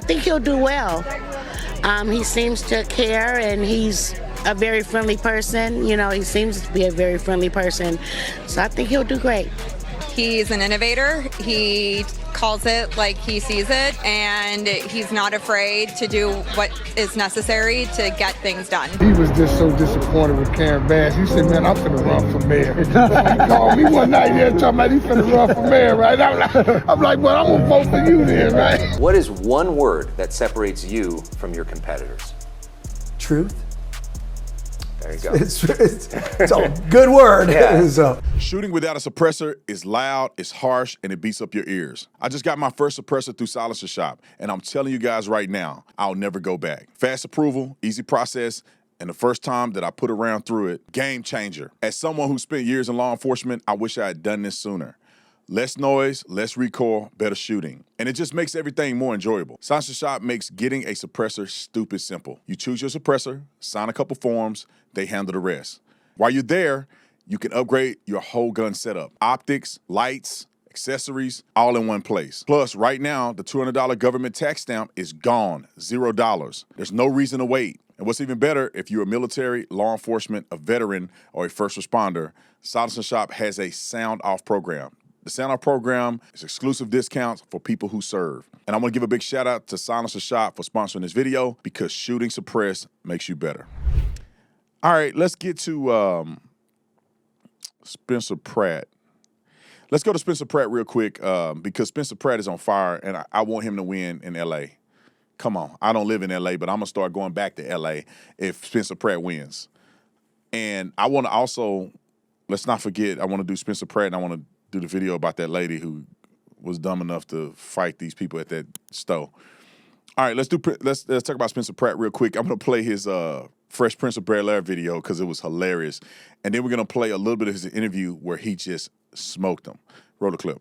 think he'll do well. He seems to care, and he's a very friendly person. You know, he seems to be a very friendly person. So I think he'll do great. He's an innovator. He calls it like he sees it, and he's not afraid to do what is necessary to get things done. He was just so disappointed with Karen Bass. He said, man, I'm finna run for mayor. He called me one night here talking about he finna run for mayor, right? I'm like, well, I'm gonna vote for you then, right? What is one word that separates you from your competitors? Truth. There you go. It's a good word. Yeah. So. Shooting without a suppressor is loud, it's harsh, and it beats up your ears. I just got my first suppressor through Silencer Shop, and I'm telling you guys right now, I'll never go back. Fast approval, easy process, and the first time that I put a round through it, game changer. As someone who spent years in law enforcement, I wish I had done this sooner. Less noise, less recoil, better shooting. And it just makes everything more enjoyable. Silencer Shop makes getting a suppressor stupid simple. You choose your suppressor, sign a couple forms, they handle the rest. While you're there, you can upgrade your whole gun setup. Optics, lights, accessories, all in one place. Plus, right now, the $200 government tax stamp is gone, $0. There's no reason to wait. And what's even better, if you're a military, law enforcement, a veteran, or a first responder, Silencer Shop has a sound off program. The Sound Off program is exclusive discounts for people who serve. And I want to give a big shout out to Silencer Shop for sponsoring this video, because shooting suppressed makes you better. All right, let's get to Spencer Pratt. Let's go to Spencer Pratt real quick, because Spencer Pratt is on fire, and I want him to win in L.A. Come on, I don't live in L.A., but I'm going to start going back to L.A. if Spencer Pratt wins. And I want to also, let's not forget, I want to do Spencer Pratt, and I want to do the video about that lady who was dumb enough to fight these people at that store. All right, let's talk about Spencer Pratt real quick. I'm going to play his Fresh Prince of Bel-Air video because it was hilarious. And then we're going to play a little bit of his interview where he just smoked him. Roll the clip.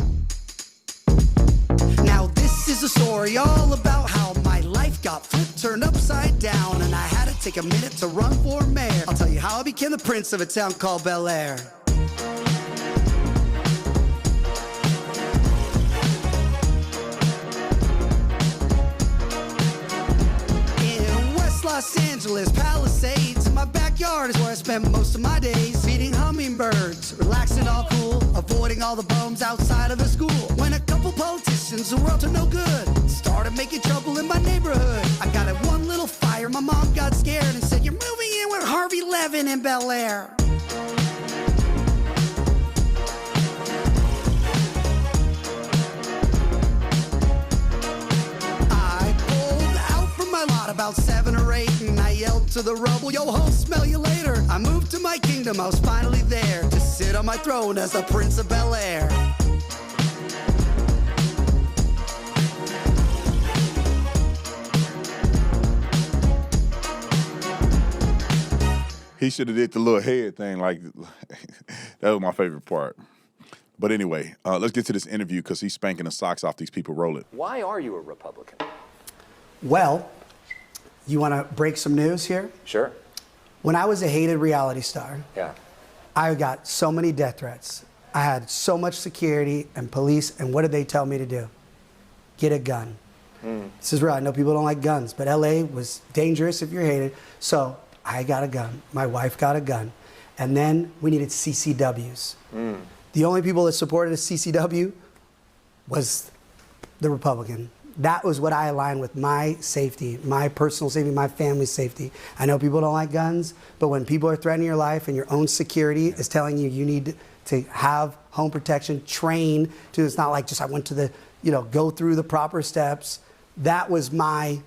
Now this is a story all about how my life got flipped, turned upside down, and I had to take a minute to run for mayor. I'll tell you how I became the prince of a town called Bel-Air. Los Angeles, Palisades, my backyard is where I spend most of my days. Feeding hummingbirds, relaxing all cool, avoiding all the bums outside of the school. When a couple politicians who were up to no good started making trouble in my neighborhood, I got in one little fire, my mom got scared and said, "You're moving in with Harvey Levin in Bel-Air." About 7 or 8, and I yelled to the rubble, "Yo ho, smell you later." I moved to my kingdom, I was finally there to sit on my throne as the Prince of Bel-Air. He should have did the little head thing. Like that was my favorite part. But anyway, let's get to this interview because he's spanking the socks off these people. Roll it. Why are you a Republican? Well, you want to break some news here? Sure. When I was a hated reality star, I got so many death threats. I had so much security and police, and what did they tell me to do? Get a gun. This is real. I know people don't like guns, but LA was dangerous if you're hated. So I got a gun. My wife got a gun. And then we needed CCWs. The only people that supported a CCW was the Republican. That was what I aligned with, my safety, my personal safety, my family's safety. I know people don't like guns, but when people are threatening your life and your own security is telling you you need to have home protection, train to, it's not like just I went to the, go through the proper steps. That was my,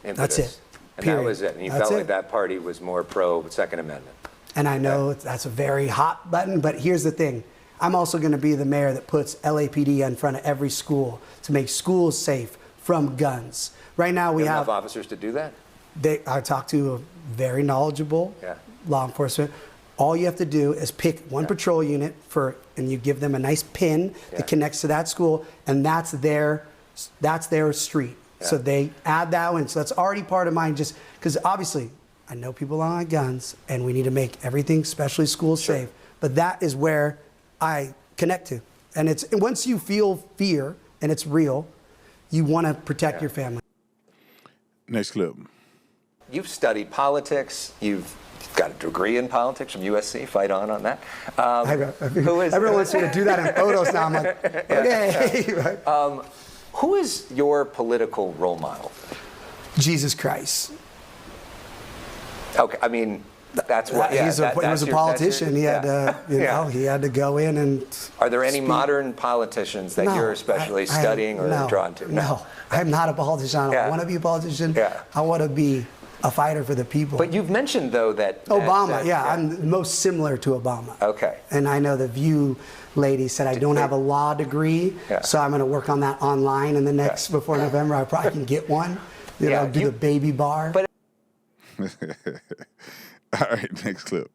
that's it. And that was it. And you felt like that party was more pro Second Amendment. And I know that's a very hot button, but here's the thing. I'm also going to be the mayor that puts LAPD in front of every school to make schools safe from guns. Right now we have enough officers to do that? I talked to a very knowledgeable law enforcement. All you have to do is pick one patrol unit and you give them a nice pin that connects to that school, and that's their street. So they add that one. So that's already part of mine, just because obviously I know people don't like guns and we need to make everything, especially schools, safe. But that is where I connect to. And once you feel fear and it's real, You want to protect your family. Next clip. You've studied politics. You've got a degree in politics from USC. Fight on that. Everyone wants me to do that in photos now. I'm like, okay. Who is your political role model? Jesus Christ. Okay, I mean, that's what. Yeah, he was a politician. He had to, he had to go in and. Are there any modern politicians that you're especially studying or drawn to? No, I'm not a politician. I don't want to be a politician. I want to be a fighter for the people. But you've mentioned though that Obama. I'm most similar to Obama. Okay. And I know the View lady said I don't have a law degree, so I'm going to work on that online in the next before November. I probably can get one. Do the baby bar. All right, next clip.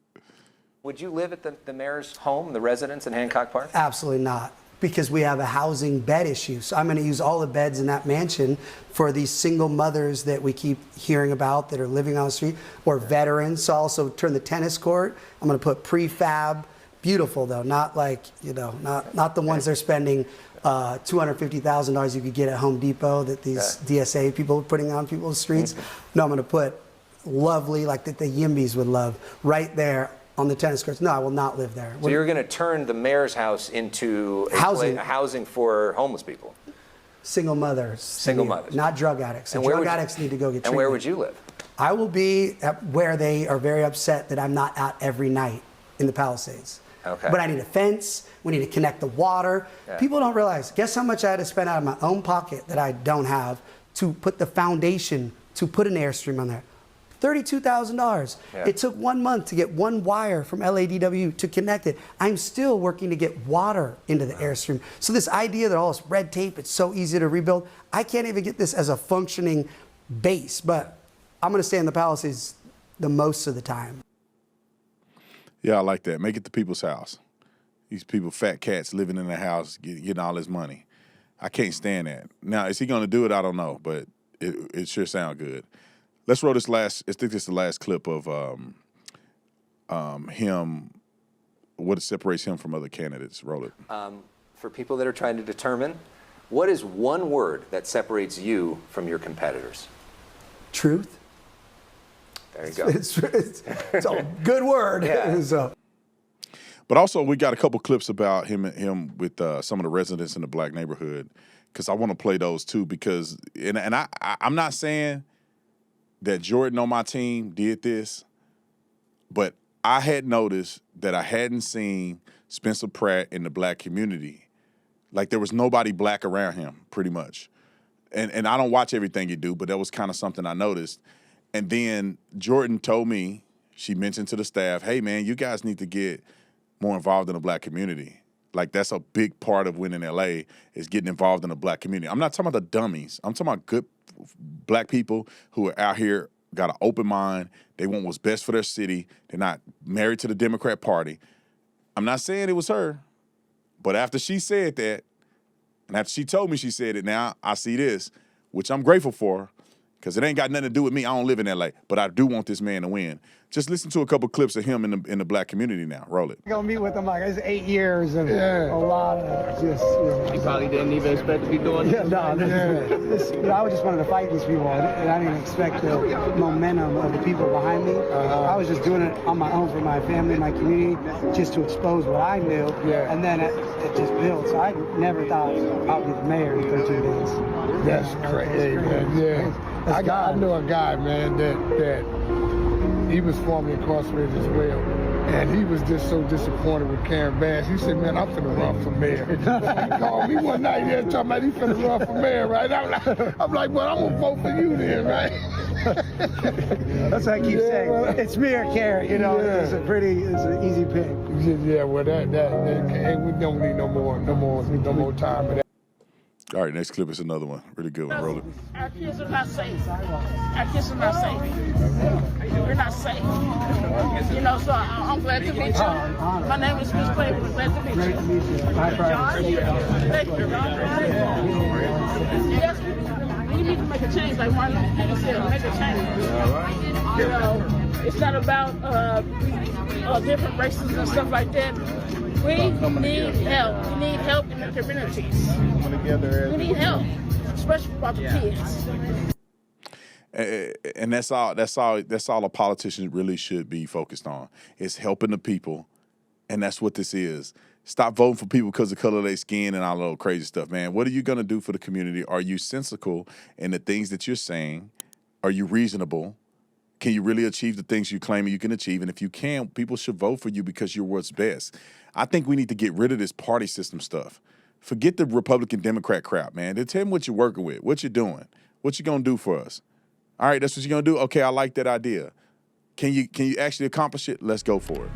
Would you live at the mayor's home, the residence in Hancock Park? Absolutely not, because we have a housing bed issue. So I'm going to use all the beds in that mansion for these single mothers that we keep hearing about that are living on the street, or veterans. So I'll also turn the tennis court. I'm going to put prefab, beautiful though, not like, not the ones they're spending $250,000 you could get at Home Depot that these DSA people are putting on people's streets. No, I'm going to put lovely, like that the Yimbys would love, right there on the tennis courts. No, I will not live there. So you're going to turn the mayor's house into housing for homeless people? Single mothers. Single mothers. Not drug addicts. And drug addicts need to go get treatment. And where would you live? I will be at where they are very upset that I'm not out every night in the Palisades. Okay. But I need a fence. We need to connect the water. People don't realize, guess how much I had to spend out of my own pocket that I don't have to put the foundation to put an Airstream on there? $32,000. It took 1 month to get one wire from LADW to connect it. I'm still working to get water into the Airstream. So this idea that all this red tape, it's so easy to rebuild, I can't even get this as a functioning base, but I'm going to stay in the Palisades the most of the time. Yeah, I like that. Make it the people's house. These people, fat cats living in the house, getting all this money. I can't stand that. Now, is he going to do it? I don't know, but it sure sounds good. Let's roll this last. I think this is the last clip of him. What separates him from other candidates? Roll it. For people that are trying to determine, what is one word that separates you from your competitors? Truth. There you go. It's a good word. But also, we got a couple clips about him with some of the residents in the black neighborhood, because I want to play those too. Because I'm not saying that Jordan on my team did this, but I had noticed that I hadn't seen Spencer Pratt in the black community. Like, there was nobody black around him, pretty much. And I don't watch everything you do, but that was kind of something I noticed. And then Jordan told me, she mentioned to the staff, hey, man, you guys need to get more involved in the black community. Like, that's a big part of winning L.A. is getting involved in the black community. I'm not talking about the dummies. I'm talking about good black people who are out here, got an open mind. They want what's best for their city. They're not married to the Democrat Party. I'm not saying it was her, but after she said that, and after she told me she said it, now I see this, which I'm grateful for, because it ain't got nothing to do with me. I don't live in L.A., but I do want this man to win. Just listen to a couple clips of him in the black community now. Roll it. I'm going to meet with him like, it's 8 years of a lot of just, You probably didn't even expect to be doing this? I just wanted to fight these people, and I didn't expect the momentum of the people behind me. I was just doing it on my own for my family, my community, just to expose what I knew, and then it just built. So I never thought I'd be the mayor in 13 days. That's crazy, man. I know a guy, man, that he was formerly incarcerated as well. And he was just so disappointed with Karen Bass. He said, man, I'm finna run for mayor. He called me one night there talking about he finna run for mayor, right? I'm like, well, I'm gonna vote for you then, right? That's what I keep saying. Well, it's me or Karen, It's an easy pick. Yeah, well, that we don't need no more time for that. All right, next clip is another one. Really good one. Roll it. Our kids are not safe. Our kids are not safe. We're not safe. So I'm glad to meet you. My name is Miss Clay. We're glad to meet you. Great to meet you. My John? Thank you, John. Yes, we need to make a change. Like Martin Luther King said, make a change. It's not about different races and stuff like that. We need help. We need help in the communities. We need help. especially about the kids. And that's all a politician really should be focused on, is helping the people. And that's what this is. Stop voting for people because of the color of their skin and all that little crazy stuff, man. What are you going to do for the community? Are you sensible in the things that you're saying? Are you reasonable? Can you really achieve the things you claim you can achieve? And if you can, people should vote for you because you're what's best. I think we need to get rid of this party system stuff. Forget the Republican Democrat crap, man. Then tell me what you're working with, what you're doing, what you're going to do for us. All right, that's what you're going to do? Okay, I like that idea. Can you actually accomplish it? Let's go for it.